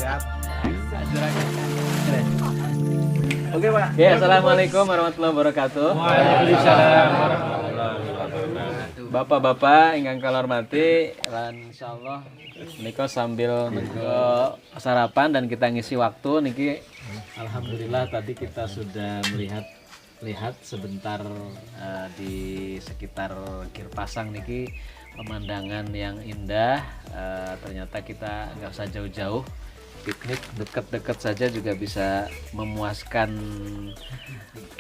Siap. Oke Pak. Oke, assalamualaikum warahmatullahi wabarakatuh. Waalaikumsalam. Bapak-bapak ingkang kula hormati, lan insyaallah niko sambil nunggu sarapan dan kita ngisi waktu niki. Alhamdulillah tadi kita sudah lihat sebentar di sekitar Girpasang niki pemandangan yang indah. Ternyata kita nggak usah jauh-jauh, piknik dekat-dekat saja juga bisa memuaskan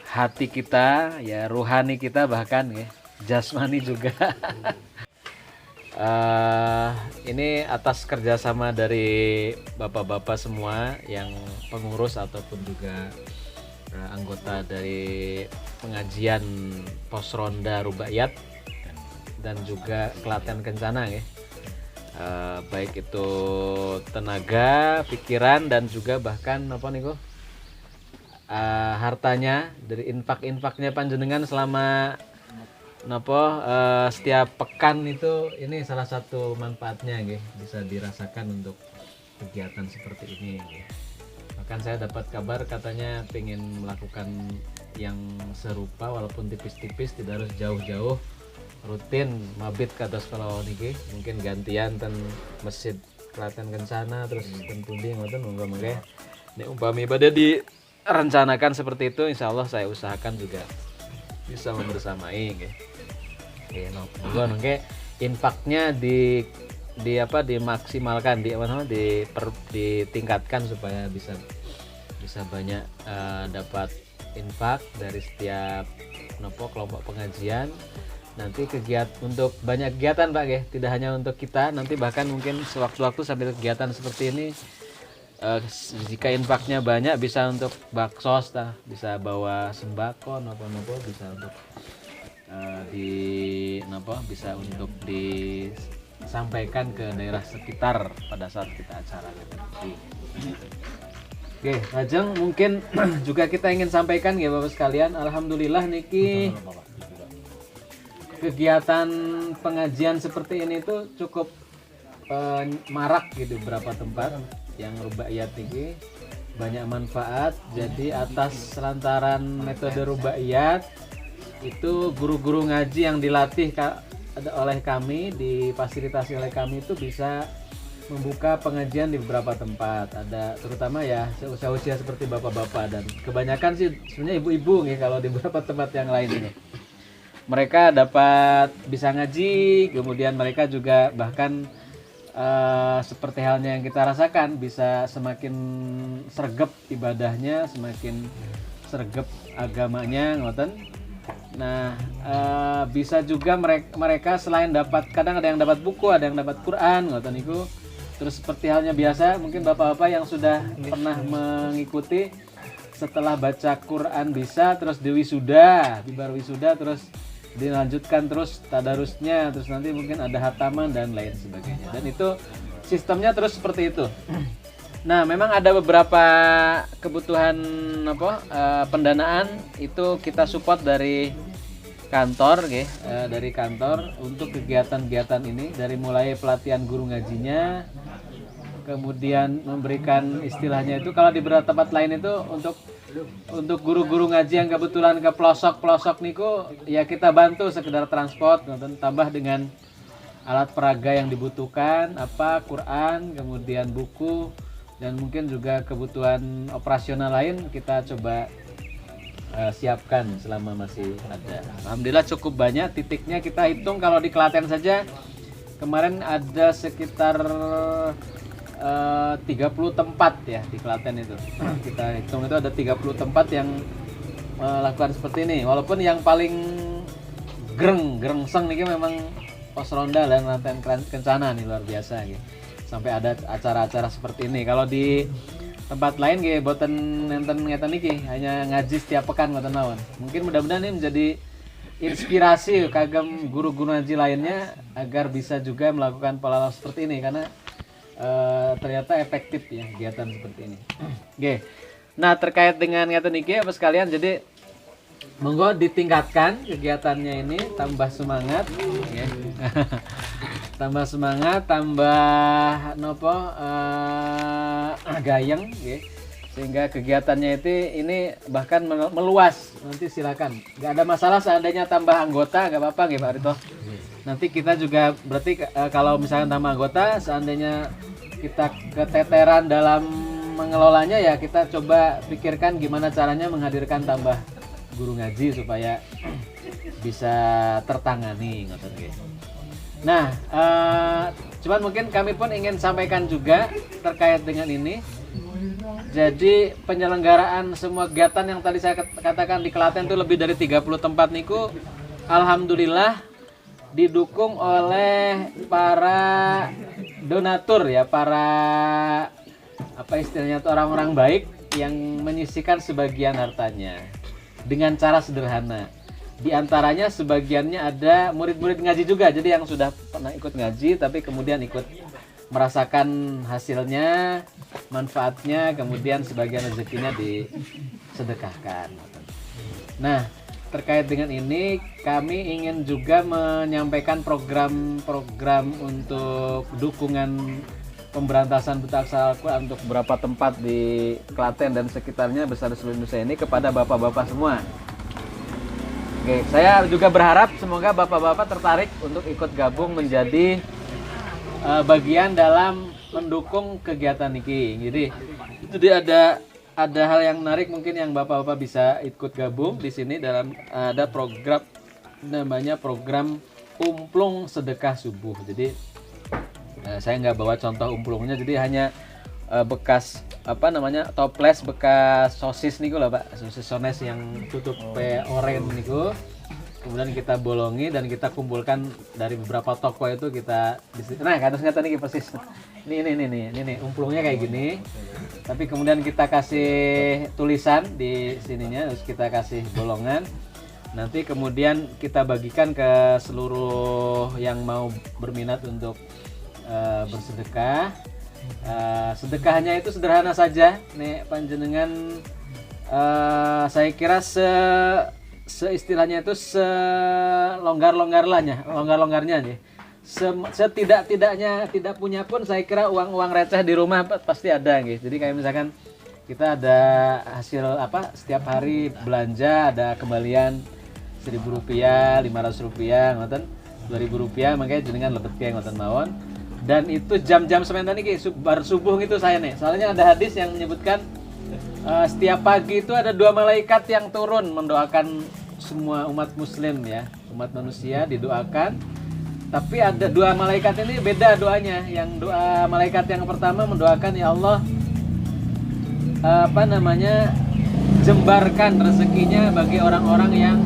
hati kita, ya ruhani kita bahkan ya. Jasmani juga. Ini atas kerjasama dari bapak-bapak semua yang pengurus ataupun juga anggota dari pengajian pos ronda Rubaiyat dan juga Klaten Kencana ya. Baik itu tenaga, pikiran dan juga bahkan apa nih hartanya dari infak-infaknya panjenengan selama setiap pekan itu, ini salah satu manfaatnya bisa dirasakan untuk kegiatan seperti ini. Bahkan saya dapat kabar katanya pengen melakukan yang serupa walaupun tipis-tipis, tidak harus jauh-jauh, rutin mabit ke atas kalau niki mungkin gantian ten masjid Klaten Kencana terus ten pundi ngoten monggo-monggo. Nek umpami pada direncanakan seperti itu, insya Allah saya usahakan juga bisa membersamai infaknya dimaksimalkan, ditingkatkan supaya bisa banyak dapat infak dari setiap kelompok pengajian. Nanti untuk banyak kegiatan Pak tidak hanya untuk kita, nanti bahkan mungkin sewaktu-waktu sambil kegiatan seperti ini, jika infaknya banyak bisa untuk baksos, bisa bawa sembako, nopo bisa untuk bisa untuk disampaikan ke daerah sekitar pada saat kita acara gitu. Oke, lajeng mungkin juga kita ingin sampaikan ya Bapak sekalian, alhamdulillah niki kegiatan pengajian seperti ini tuh cukup marak gitu, beberapa tempat yang Rubaiyat ini banyak manfaat. Jadi atas lantaran metode Rubaiyat itu guru-guru ngaji yang dilatih oleh kami, difasilitasi oleh kami itu bisa membuka pengajian di beberapa tempat. Ada terutama ya seusia-usia seperti bapak-bapak dan kebanyakan sih sebenarnya ibu-ibu nih kalau di beberapa tempat yang lain ini. Mereka dapat bisa ngaji, kemudian mereka juga bahkan seperti halnya yang kita rasakan bisa semakin sregep ibadahnya, semakin sregep agamanya ngoten. Nah, bisa juga mereka selain dapat, kadang ada yang dapat buku, ada yang dapat Quran ngoten niku. Terus seperti halnya biasa, mungkin bapak-bapak yang sudah pernah mengikuti, setelah baca Quran bisa terus diwisuda, bibar wisuda terus dilanjutkan terus tadarusnya, terus nanti mungkin ada hataman dan lain sebagainya. Dan itu sistemnya terus seperti itu. Nah, memang ada beberapa kebutuhan pendanaan itu kita support dari kantor, dari kantor untuk kegiatan-kegiatan ini, dari mulai pelatihan guru ngajinya, kemudian memberikan istilahnya itu kalau di beberapa tempat lain itu untuk guru-guru ngaji yang kebetulan ke pelosok-pelosok niku ya kita bantu sekedar transport, tambah dengan alat peraga yang dibutuhkan, Quran, kemudian buku, dan mungkin juga kebutuhan operasional lain kita coba siapkan selama masih ada. Alhamdulillah cukup banyak titiknya, kita hitung kalau di Klaten saja kemarin ada sekitar 30 tempat ya di Klaten itu. Kita hitung itu ada 30 tempat yang melakukan seperti ini. Walaupun yang paling gerengseng nih memang pos ronda dan Klaten Kencana nih luar biasa gitu. Sampai ada acara-acara seperti ini. Kalau di tempat lain nggih boten nenten ngeten niki, hanya ngaji setiap pekan ngoten mawon. Mungkin mudah-mudahan ini menjadi inspirasi kagem guru-guru ngaji lainnya agar bisa juga melakukan pola seperti ini karena ternyata efektif ya kegiatan seperti ini. Oke. Nah, terkait dengan ngeten niki apa sekalian, jadi monggo ditingkatkan kegiatannya ini, tambah semangat ya. tambah semangat, tambah nopo gayeng nggih. Sehingga kegiatannya itu ini bahkan meluas. Nanti silakan. Nggak ada masalah seandainya tambah anggota, nggak apa-apa nggih Pak Rito. Nanti kita juga berarti kalau misalkan tambah anggota, seandainya kita keteteran dalam mengelolanya ya kita coba pikirkan gimana caranya menghadirkan tambah guru ngaji supaya bisa tertangani ngoten nggih. Nah, cuman mungkin kami pun ingin sampaikan juga terkait dengan ini. Jadi penyelenggaraan semua kegiatan yang tadi saya katakan di Klaten itu lebih dari 30 tempat niku alhamdulillah didukung oleh para donatur ya, para apa istilahnya itu orang-orang baik yang menyisihkan sebagian hartanya dengan cara sederhana. Di antaranya sebagiannya ada murid-murid ngaji juga, jadi yang sudah pernah ikut ngaji tapi kemudian ikut merasakan hasilnya, manfaatnya, kemudian sebagian rezekinya disedekahkan. Nah, terkait dengan ini kami ingin juga menyampaikan program-program untuk dukungan pemberantasan buta aksara Al-Quran untuk beberapa tempat di Klaten dan sekitarnya besar seluruh Indonesia ini kepada bapak-bapak semua. Oke, saya juga berharap semoga bapak-bapak tertarik untuk ikut gabung menjadi bagian dalam mendukung kegiatan ini. Jadi ada hal yang menarik mungkin yang bapak-bapak bisa ikut gabung di sini dalam ada program namanya program Umplung Sedekah Subuh. Jadi saya nggak bawa contoh umplungnya, jadi hanya bekas apa namanya toples bekas sosis niku lah Pak, sosis sones yang tutup oren niku. Kemudian kita bolongi dan kita kumpulkan dari beberapa toko itu kita nah kadang nyata nih persis ini umplungnya kayak gini, tapi kemudian kita kasih tulisan di sininya, terus kita kasih bolongan, nanti kemudian kita bagikan ke seluruh yang mau berminat untuk bersedekah. Sedekahnya itu sederhana saja nih panjenengan, saya kira seistilahnya itu longgar-longgarnya nih. Setidak-tidaknya tidak punya pun saya kira uang receh di rumah pasti ada gitu. Jadi kayak misalkan kita ada hasil apa setiap hari belanja ada kembalian Rp1.000, Rp500, ngoten Rp2.000, makanya jenengan lebet kayak ngoten mawon. Dan itu jam-jam sementan ini bar subuh gitu saya nih. Soalnya ada hadis yang menyebutkan setiap pagi itu ada 2 malaikat yang turun mendoakan semua umat muslim ya, umat manusia didoakan. Tapi ada 2 malaikat ini beda doanya. Yang doa malaikat yang pertama mendoakan ya Allah jembarkan rezekinya bagi orang-orang yang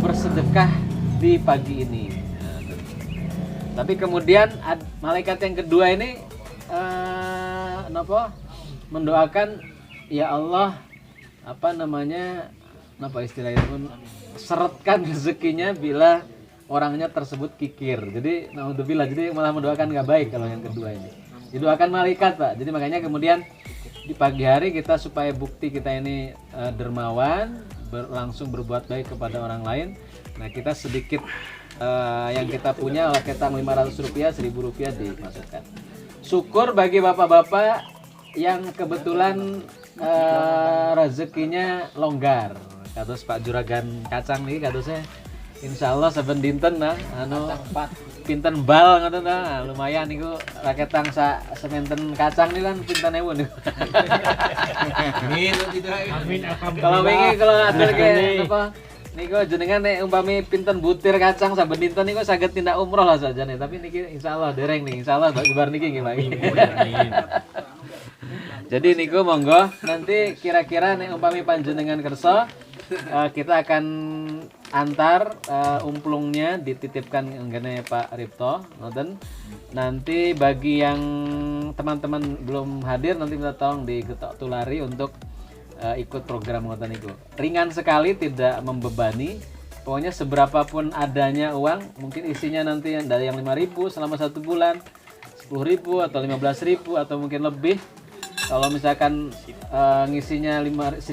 bersedekah di pagi ini. Tapi kemudian malaikat yang kedua ini mendoakan ya Allah istilahnya pun seretkan rezekinya bila orangnya tersebut kikir. Jadi naudzubillah, jadi malah mendoakan nggak baik kalau yang kedua ini. Didoakan malaikat Pak. Jadi makanya kemudian di pagi hari kita supaya bukti kita ini dermawan, langsung berbuat baik kepada orang lain. Nah kita sedikit yang kita punya ketang Rp500, Rp1.000 dimasukkan. Syukur bagi bapak-bapak yang kebetulan rezekinya longgar. Kados Pak Juragan Kacang nih kadosnya insyaallah saben dinten nah pinten bal ngoten nah lumayan niku raketang sementen kacang nih kan pinten ewu niku. Amin. Kalau wingi kalau atur ke apa niku jenengan nek umpami pinten butir kacang saben dinten niku saged tindak umroh lah saja nih, tapi niki insyaallah dereng nih insyaallah bar niki nggih Pak. Jadi niku monggo nanti kira-kira nek umpami panjenengan kersa kita akan antar umplungnya dititipkan ngene Pak Ripto ngoten. Nanti bagi yang teman-teman belum hadir nanti minta tolong digetok tulari untuk ikut program ngoten niku. Ringan sekali, tidak membebani. Pokoknya seberapapun adanya uang, mungkin isinya nanti dari yang 5.000 selama 1 bulan, 10.000 atau 15.000 atau mungkin lebih. Kalau misalkan ngisinya 1.000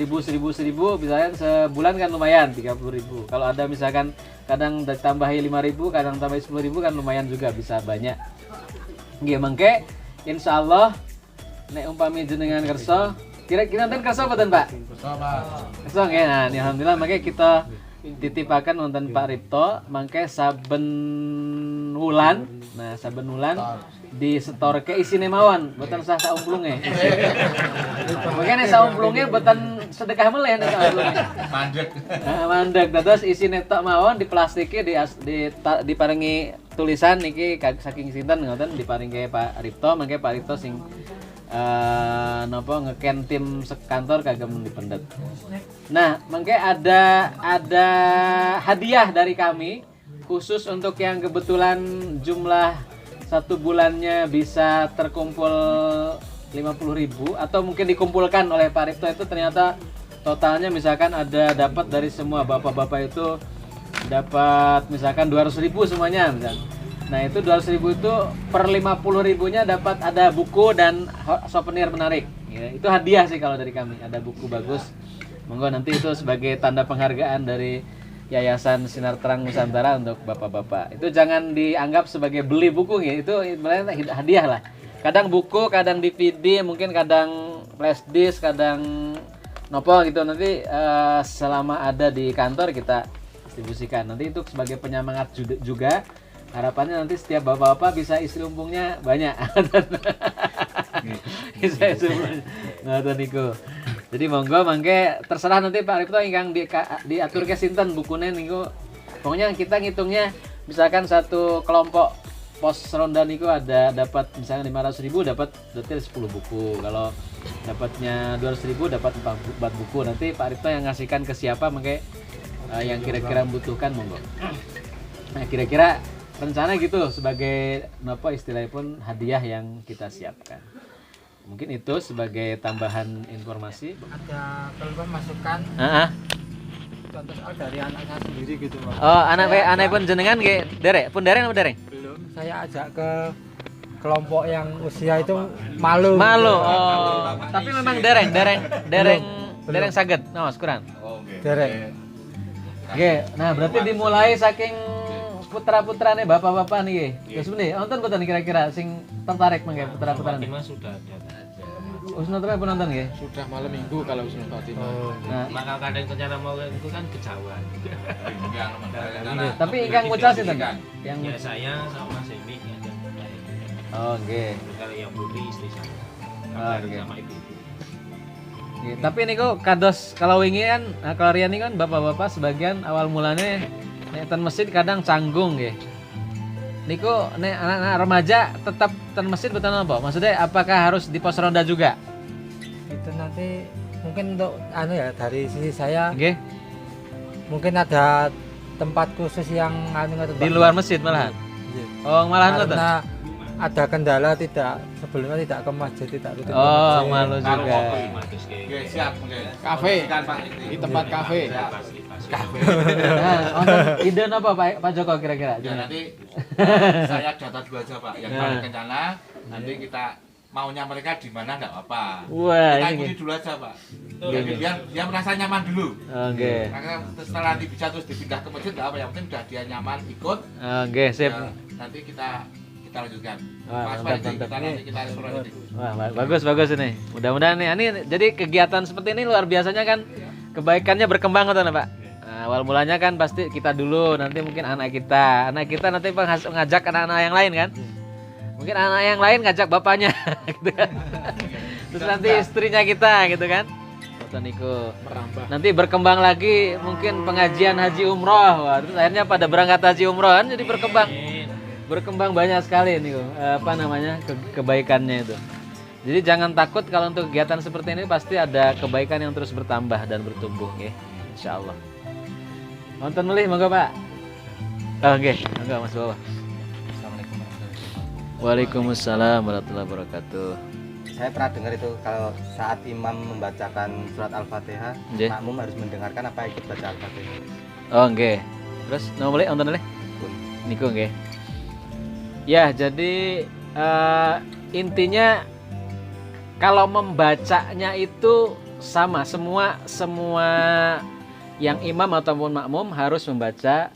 misalnya sebulan kan lumayan 30.000. Kalau ada misalkan kadang ditambahi 5.000, kadang tambahi 10.000 kan lumayan juga bisa banyak. Nggih mengke insyaallah nek umpami jenengan kersa, kira-kira nanti kersa apa Pak? Kersa nggih. Nah, alhamdulillah mangke kita titipaken wonten Pak Ripto mangke saben wulan. Nah, saben wulan disetorke isine mawon, boten sah saumplunge. Makanya saumplunge boten sedekah meleh nek saumplunge. Mandek. Mandek dados isine tok mawon diplastike diparingi tulisan niki saking sinten ngoten diparingi Pak Ripto, mangke Pak Ripto sing napa ngeken tim sekantor kagem dipendet. Nah, mangke ada hadiah dari kami khusus untuk yang kebetulan jumlah satu bulannya bisa terkumpul 50.000 atau mungkin dikumpulkan oleh Pak Ripto itu ternyata totalnya misalkan ada dapat dari semua bapak-bapak itu dapat misalkan 200.000 semuanya misalkan. Nah itu 200.000 itu per 50.000-nya dapat ada buku dan souvenir menarik ya, itu hadiah sih kalau dari kami, ada buku bagus. Monggo nanti itu sebagai tanda penghargaan dari Yayasan Sinar Terang Nusantara untuk bapak-bapak. Itu jangan dianggap sebagai beli buku ya, itu sebenarnya hadiah lah. Kadang buku, kadang DVD, mungkin kadang flash disk, kadang novel gitu. Nanti selama ada di kantor kita distribusikan. Nanti itu sebagai penyemangat juga. Harapannya nanti setiap bapak-bapak bisa isi umpungnya banyak. Bisa isi umpungnya. Nah, niku. Jadi monggo mangke terserah nanti Pak Ripto ingkang diatur ke sinten bukune niku. Pokoknya kita ngitungnya misalkan satu kelompok pos ronda niku ada dapat misalnya 500.000 dapat detail 10 buku. Kalau dapatnya 200.000 dapat 4 buku. Nanti Pak Ripto yang ngasihkan ke siapa mangke yang kira-kira membutuhkan monggo. Nah, kira-kira rencana gitu sebagai napa istilahnya pun hadiah yang kita siapkan. Mungkin itu sebagai tambahan informasi. Ada keluar masukan. Contoh soal dari anak saya sendiri gitu Pak. Oh, anak pun jenengan nggih, derek, pun dereng apa dereng? Belum. Saya ajak ke kelompok yang usia itu malu. Oh, tapi memang dereng saged. No, syukuran. Derek. Oke, nah berarti dimulai saking putra-putrane bapak-bapak nih. Terus benih, nonton boten kira-kira sing tertarik mangke putra-putrane. Sudah ada. Usno tapi pun nonton nggih? Sudah malam minggu kalau Usno Fatimah. Nah, Maka kadang rencana mau itu kan ke Jawa. tapi ingkang mucal sinten? Yang Ya saya sama Semi ya. Oh, nggih. Kalau yang Budi istri saya. Oh, nggih. Sama ibu-ibu. Nggih, tapi niku kados kalau wingi kan kalau riyen niku kan bapak-bapak sebagian awal mulane nek ten masjid kadang canggung nggih. Niku nek anak-anak remaja tetap ten masjid betul apa? Maksudnya apakah harus di pos ronda juga? Itu nanti mungkin untuk dari sisi saya Nggih. mungkin ada tempat khusus yang Di luar masjid malahan. Iya. Oh, malahan ngoten. Karena ada kendala sebelumnya tidak ke masjid, tidak rutin ke Oh, masjid. malu juga. Oke, siap mungkin. Kafe. Di tempat kafe. Nah, wonten ide apa Pak Joko kira-kira? Ya nanti saya data dulu aja Pak, yang paling kencana nanti kita maunya mereka di mana enggak apa-apa. Wah, Kita ini ikuti dulu aja Pak. Jadi biar dia merasa nyaman dulu. Oke. Karena setelah nanti bisa terus dipindah ke masjid enggak apa, yang penting udah dia nyaman ikut. Oke, sip. Ya, nanti kita lanjutkan. Wah, Mas mantap, Fadli, mantap. nanti kita eksplorasi. Wah, bagus ini. Mudah-mudahan nih, ini jadi kegiatan seperti ini luar biasanya kan kebaikannya berkembang kan Pak. Nah, awal mulanya kan pasti kita dulu, nanti mungkin anak kita nanti ngajak anak-anak yang lain kan. Mungkin anak yang lain ngajak bapaknya gitu kan. Terus nanti istrinya kita gitu kan. Niku. Nanti berkembang lagi mungkin pengajian haji umroh. Wah, terus akhirnya pada berangkat haji umroh kan jadi berkembang banyak sekali nih kebaikannya itu. Jadi jangan takut kalau untuk kegiatan seperti ini pasti ada kebaikan yang terus bertambah dan bertumbuh ya. Insyaallah. Nonton melih monggo Pak. Oh nggih, monggo Mas Bawa. Assalamualaikum warahmatullahi wabarakatuh. Waalaikumsalam warahmatullahi wabarakatuh. Saya pernah dengar itu kalau saat imam membacakan surat Al-Fatihah, Nggih. makmum harus mendengarkan apa ikut baca Al-Fatihah. Oh nggih. Terus nomor melih nonton melih? Niku nggih. Ya, jadi intinya kalau membacanya itu semua yang imam ataupun makmum harus membaca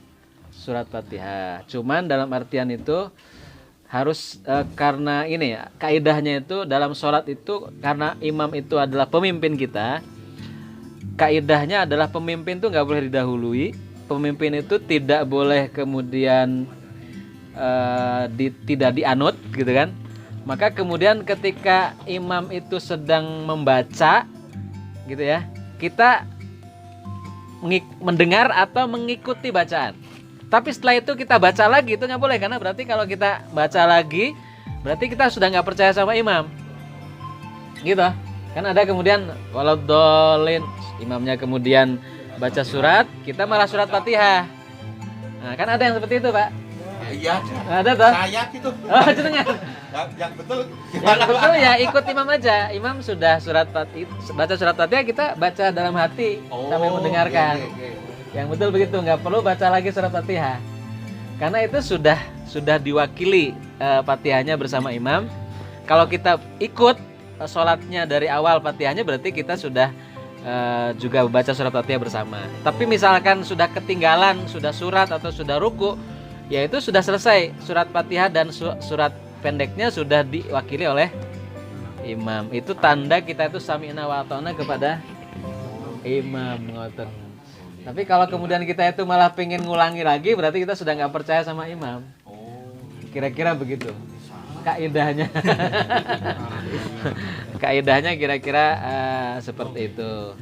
surat Fatihah. Cuman dalam artian itu harus karena ini ya, kaidahnya itu dalam sholat itu karena imam itu adalah pemimpin kita. Kaidahnya adalah pemimpin itu nggak boleh didahului. Pemimpin itu tidak boleh kemudian tidak dianut gitu kan. Maka kemudian ketika imam itu sedang membaca gitu ya, kita mendengar atau mengikuti bacaan. Tapi setelah itu kita baca lagi, itu nggak boleh, karena berarti kalau kita baca lagi berarti kita sudah nggak percaya sama imam gitu. Kan ada kemudian waladhdallin, imamnya kemudian baca surat, kita malah surat Fatihah. Nah, kan ada yang seperti itu, Pak. Iya, Ada toh? saya gitu. Oh, jenengan. Yang betul Yang gimana, Pak? betul ya ikut imam aja. Imam sudah baca surat Fatihah, kita baca dalam hati sambil mendengarkan. Oke. Yang betul begitu, nggak perlu baca lagi surat Fatihah. Karena itu sudah diwakili Fatihahnya bersama imam. Kalau kita ikut sholatnya dari awal Fatihahnya, berarti kita sudah juga baca surat Fatihah bersama. Tapi misalkan sudah ketinggalan, sudah surat atau sudah ruku, ya itu sudah selesai surat Fatihah dan surat pendeknya sudah diwakili oleh imam. Itu tanda kita itu sami'na wa ata'na kepada imam, ngoten. Tapi kalau kemudian kita itu malah pengen ngulangi lagi, berarti kita sudah nggak percaya sama imam. Kira-kira begitu kaidahnya. Kaidahnya kira-kira seperti itu.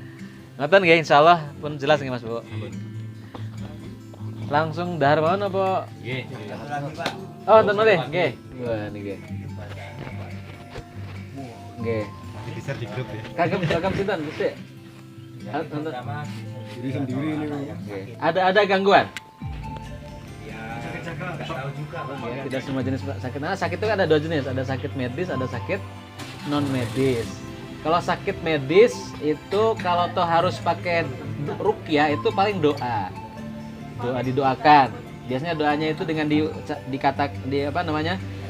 Ngoten nggih, insyaallah pun jelas nggih Mas Bu. Langsung dahar mawon apa? Nggih. Oh, enten deh, nggih. Wah, nggih. Nggih. Bisa di grup ya. Kagem sinten, Gusti? Diri sendiri ini. Ada gangguan? Ya, tidak semua jenis sakit. Nah, sakit itu ada dua jenis, ada sakit medis, ada sakit non medis. Kalau sakit medis itu kalau toh harus pakai ruqyah itu paling doa didoakan. Biasanya doanya itu dengan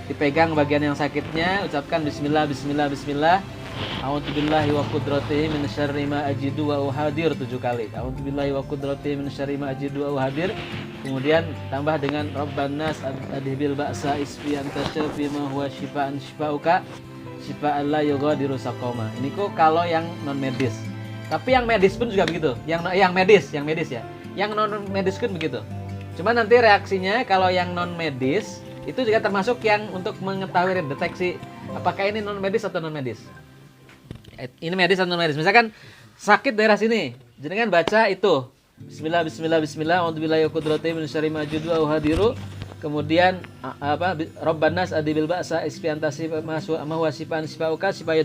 dipegang bagian yang sakitnya, ucapkan bismillah bismillah bismillah. A'udzubillahi wa qudratihi min syarri ma ajidu wa uhadir 7 kali. A'udzubillahi wa qudratihi min syarri ma ajidu wa uhadir. Kemudian tambah dengan Rabbannas adhibil ba'sa isfi anta syafi ma huwa syifaan syifauka syifaan la yughadiru saqama. Ini kok kalau yang non medis. Tapi yang medis pun juga begitu. Yang medis ya. Yang non medis pun begitu. Cuma nanti reaksinya kalau yang non medis itu juga termasuk yang untuk mengetahui deteksi apakah ini non medis atau non medis. Ini medis atau non medis. Misalkan sakit daerah sini, jenengan baca itu bismillah bismillah bismillah a'udzubillahi wa qudratihi min syarri ma ajidu wa uhadiru. Kemudian Rabbannas adhibil ba'sa isfi antasi ma huwa sifaan sifauka sifaya.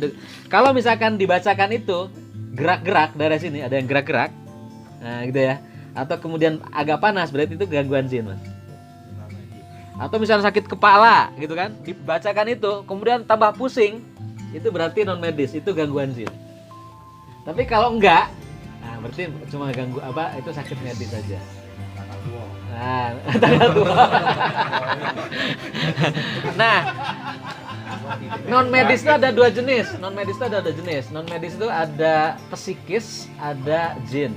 Kalau misalkan dibacakan itu gerak-gerak daerah sini, ada yang gerak-gerak. Nah, gitu ya. Atau kemudian agak panas, berarti itu gangguan jin, Mas. Atau misalnya sakit kepala gitu kan, dibacakan itu kemudian tambah pusing, itu berarti non medis, itu gangguan jin. Tapi kalau enggak, nah berarti cuma itu sakit medis saja. Nah, tanggal tua. Nah, non medis itu ada dua jenis. Non medis itu ada psikis, ada jin.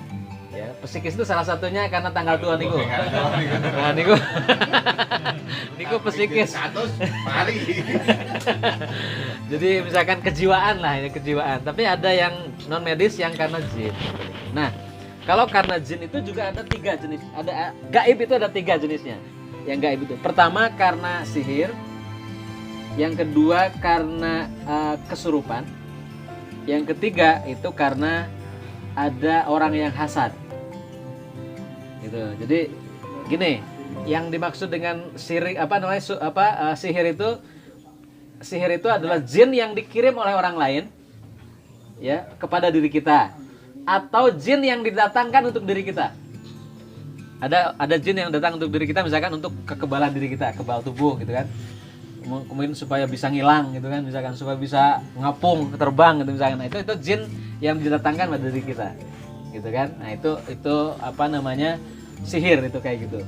Ya, psikis itu salah satunya karena tanggal tua niku. Nah, niku psikis. Mari. Jadi misalkan kejiwaan lah, ini kejiwaan. Tapi ada yang non medis yang karena jin. Nah, kalau karena jin itu juga ada 3 jenis. Ada gaib itu ada 3 jenisnya. Yang gaib itu pertama karena sihir, yang kedua karena kesurupan, yang ketiga itu karena ada orang yang hasad. Gitu. Jadi gini, yang dimaksud dengan sihir itu adalah jin yang dikirim oleh orang lain ya kepada diri kita, atau jin yang didatangkan untuk diri kita. Ada jin yang datang untuk diri kita, misalkan untuk kekebalan diri kita, kebal tubuh gitu kan. Kemudian supaya bisa ngilang gitu kan, misalkan supaya bisa ngapung, terbang gitu misalkan. Nah, itu jin yang didatangkan pada diri kita. Gitu kan. Nah, itu sihir itu kayak gitu.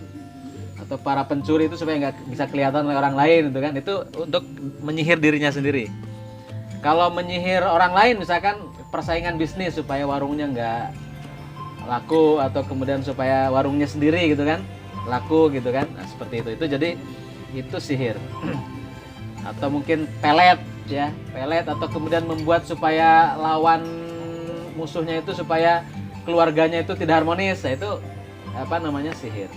Atau para pencuri itu supaya nggak bisa kelihatan oleh orang lain gitu kan. Itu untuk menyihir dirinya sendiri. Kalau menyihir orang lain misalkan persaingan bisnis supaya warungnya nggak laku, atau kemudian supaya warungnya sendiri gitu kan. laku gitu kan. Nah, seperti itu jadi itu sihir. Atau mungkin pelet ya, pelet atau kemudian membuat supaya lawan musuhnya itu supaya keluarganya itu tidak harmonis. Nah, itu apa namanya sihir.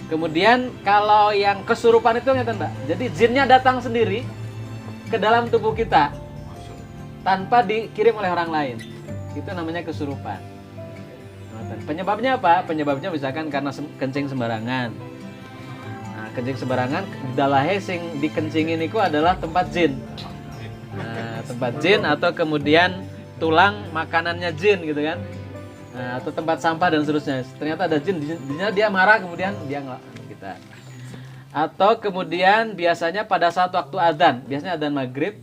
Kemudian kalau yang kesurupan itu ngeten Mbak. Jadi jinnya datang sendiri ke dalam tubuh kita tanpa dikirim oleh orang lain. Itu namanya kesurupan. Penyebabnya apa? Penyebabnya misalkan karena kencing sembarangan. Nah, kencing sembarangan dalahe sing dikencingin itu adalah tempat jin. Nah, tempat jin atau kemudian tulang makanannya jin gitu kan. Nah, atau tempat sampah dan seterusnya. Ternyata ada jin, jinnya dia marah kemudian dia ngelaknat kita. Atau kemudian biasanya pada saat waktu adzan, biasanya adzan maghrib,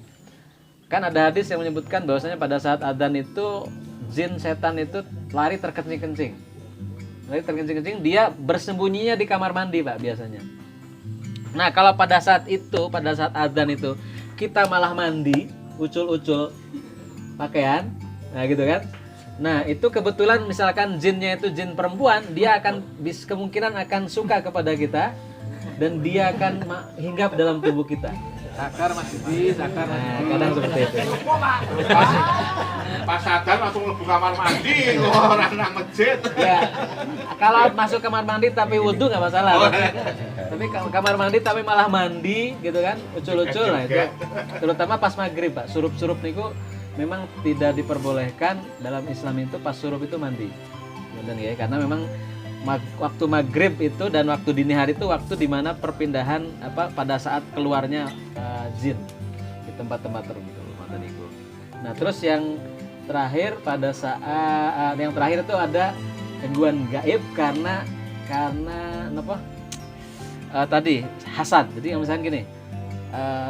kan ada hadis yang menyebutkan bahwasanya pada saat adzan itu jin setan itu lari terkencing-kencing. Lari terkencing-kencing, dia bersembunyinya di kamar mandi Pak biasanya. Nah, kalau pada saat itu, pada saat adzan itu kita malah mandi, ucul-ucul pakaian, nah gitu kan. Nah, itu kebetulan misalkan jinnya itu jin perempuan, dia akan kemungkinan akan suka kepada kita dan dia akan hinggap dalam tubuh kita. Sakar Mas Didi, sakar Mas Nah, Didi. kadang seperti itu. Pas sadar langsung mlebu kamar mandi, orang nang masjid. Ya, kalau masuk kamar mandi tapi wudhu nggak masalah. Tapi kalau kamar mandi tapi malah mandi gitu kan, ucul-ucul, nah itu terutama pas maghrib Pak, surup-surup niku memang tidak diperbolehkan dalam Islam itu pas surup itu mandi. Dan ya, karena memang waktu maghrib itu dan waktu dini hari itu waktu dimana perpindahan pada saat keluarnya jin di tempat-tempat tertentu. Nah, terus yang terakhir pada saat yang terakhir itu ada gangguan gaib karena apa? Tadi hasad. Jadi yang misalnya gini,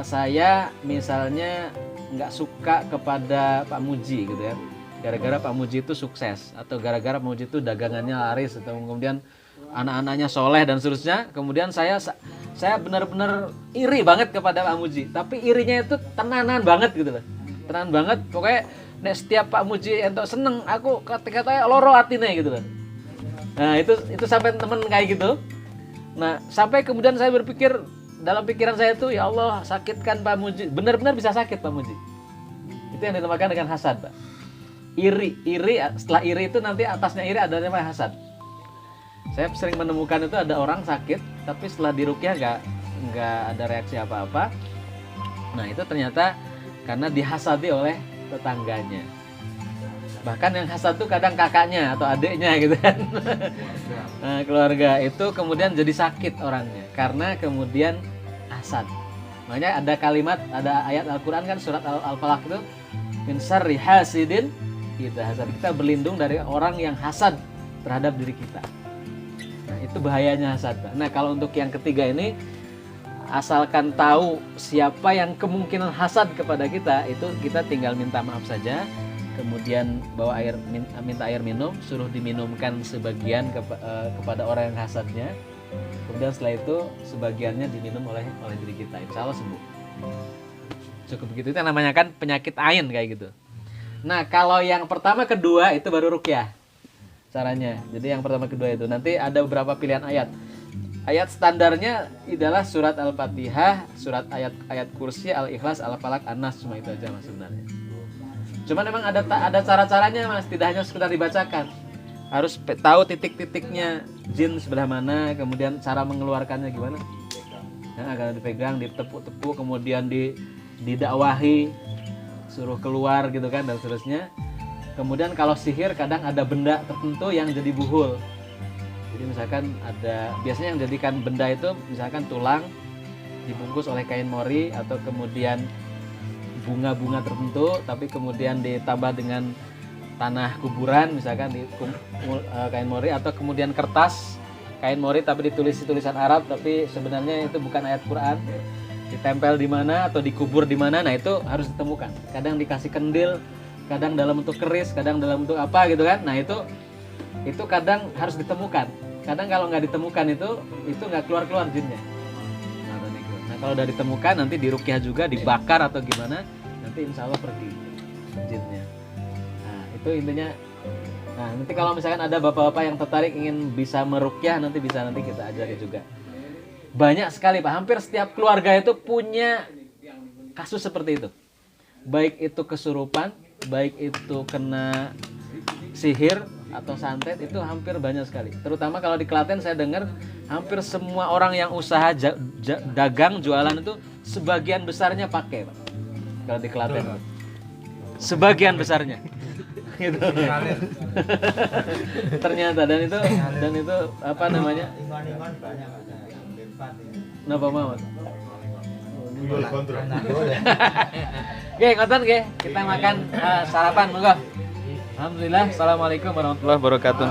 saya misalnya nggak suka kepada Pak Muji gitu ya. Gara-gara Pak Muji itu sukses atau gara-gara Pak Muji itu dagangannya laris atau kemudian anak-anaknya soleh dan seterusnya, kemudian saya benar-benar iri banget kepada Pak Muji, tapi irinya itu tenanan banget gitu loh, tenanan banget, pokoknya nek setiap Pak Muji entuk seneng, aku kata-katanya loro atine gitu loh. Nah itu sampai temen kayak gitu. Nah sampai kemudian saya berpikir dalam pikiran saya itu, ya Allah sakitkan Pak Muji, benar-benar bisa sakit Pak Muji. Itu yang dinamakan dengan hasad Pak. Iri, setelah iri itu nanti atasnya iri ada namanya hasad. Saya sering menemukan itu ada orang sakit, tapi setelah diruqyah nggak ada reaksi apa-apa. Nah itu ternyata karena dihasadi oleh tetangganya. Bahkan yang hasad itu kadang kakaknya atau adiknya gitu kan. Nah, keluarga itu kemudian jadi sakit orangnya karena kemudian hasad. Makanya ada kalimat, ada ayat Al-Quran kan surat Al-Falaq itu, min syarri hasidin idza hasad. Kita berlindung dari orang yang hasad terhadap diri kita. Nah, itu bahayanya hasad. Nah, kalau untuk yang ketiga ini, asalkan tahu siapa yang kemungkinan hasad kepada kita, itu kita tinggal minta maaf saja. Kemudian bawa air, minta air minum, suruh diminumkan sebagian kepada orang yang hasadnya. Kemudian setelah itu sebagiannya diminum oleh diri kita, insya Allah sembuh. Cukup begitu, itu namanya kan penyakit ain kayak gitu. Nah kalau yang pertama kedua itu baru ruqyah caranya. Jadi yang pertama kedua itu nanti ada beberapa pilihan ayat. Ayat standarnya adalah surat Al-Fatihah, surat ayat kursi, Al-Ikhlas, Al-Falaq, An-Nas, cuma itu aja mas sebenarnya. Cuman memang ada cara-caranya mas, tidak hanya sekedar dibacakan. Harus tahu titik-titiknya jin sebelah mana, kemudian cara mengeluarkannya gimana. Nah, agar dipegang, ditepuk-tepuk, kemudian didakwahi, suruh keluar gitu kan dan seterusnya. Kemudian kalau sihir kadang ada benda tertentu yang jadi buhul. Jadi misalkan biasanya yang jadikan benda itu misalkan tulang dibungkus oleh kain mori atau kemudian bunga-bunga tertentu tapi kemudian ditambah dengan tanah kuburan misalkan di kain mori atau kemudian kertas kain mori tapi ditulis tulisan Arab tapi sebenarnya itu bukan ayat Quran, ditempel di mana atau dikubur di mana. Nah itu harus ditemukan. Kadang dikasih kendil, kadang dalam bentuk keris, kadang dalam bentuk apa gitu kan. Nah itu kadang harus ditemukan. Kadang kalau nggak ditemukan itu nggak keluar jinnya. Nah kalau udah ditemukan nanti diruqyah juga, dibakar atau gimana, nanti insya Allah pergi jinnya. Nah itu intinya Nah, nanti kalau misalkan ada bapak-bapak yang tertarik ingin bisa meruqyah, nanti kita ajari juga. Banyak sekali Pak, hampir setiap keluarga itu punya kasus seperti itu. Baik itu kesurupan, baik itu kena sihir atau santet, itu hampir banyak sekali. Terutama kalau di Klaten saya dengar hampir semua orang yang usaha dagang, jualan itu sebagian besarnya pakai Pak. Kalau di Klaten. Sebagian besarnya. Gitu. Ternyata dan itu apa namanya? Napa Muhammad? Oke, ngoten nggih. Kita makan sarapan monggo. Alhamdulillah. Assalamualaikum warahmatullahi wabarakatuh.